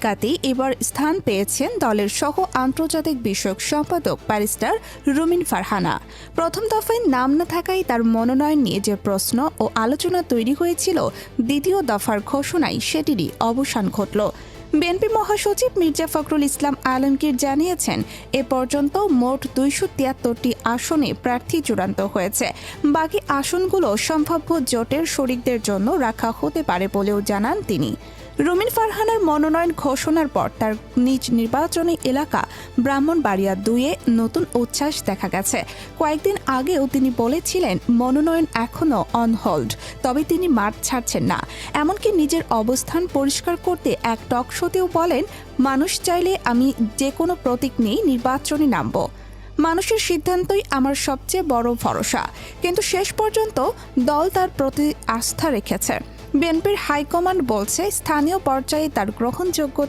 তালিকাতেই এবার স্থান পেয়েছেন দলের সহ আন্তর্জাতিক বিষয়ক সম্পাদক ব্যারিস্টার রুমিন ফারহানা। প্রথম দফায় নাম না থাকায় তার মনোনয়ন নিয়ে যে প্রশ্ন ও আলোচনা তৈরি হয়েছিল, দ্বিতীয় দফার ঘোষণায় সেটিরই অবসান ঘটল। বিএনপি মহাসচিব মির্জা ফখরুল ইসলাম আলমগীর জানিয়েছেন, এ পর্যন্ত মোট 273টি আসনে প্রার্থী চূড়ান্ত হয়েছে। বাকি আসনগুলো সম্ভাব্য জোটের শরিকদের জন্য রাখা হতে পারে বলেও জানান তিনি। রুমিন ফারহানার মনোনয়ন ঘোষণার পর তার নিজ নির্বাচনী এলাকা ব্রাহ্মণবাড়িয়া 2-এ নতুন উচ্ছ্বাস দেখা গেছে। কয়েকদিন আগেও তিনি বলেছিলেন মনোনয়ন এখনও অন হোল্ড, তবে তিনি মাঠ ছাড়ছেন না। এমনকি নিজের অবস্থান পরিষ্কার করতে এক টক শোতেও বলেন, মানুষ চাইলে আমি যে কোনো প্রতীক নিয়েই নির্বাচনে নামব। মানুষের সিদ্ধান্তই আমার সবচেয়ে বড় ভরসা। কিন্তু শেষ পর্যন্ত দল তার প্রতি আস্থা রেখেছে। বিএনপির হাইকমান্ড বলছে, স্থানীয় পর্যায়ে তার গ্রহণযোগ্যতা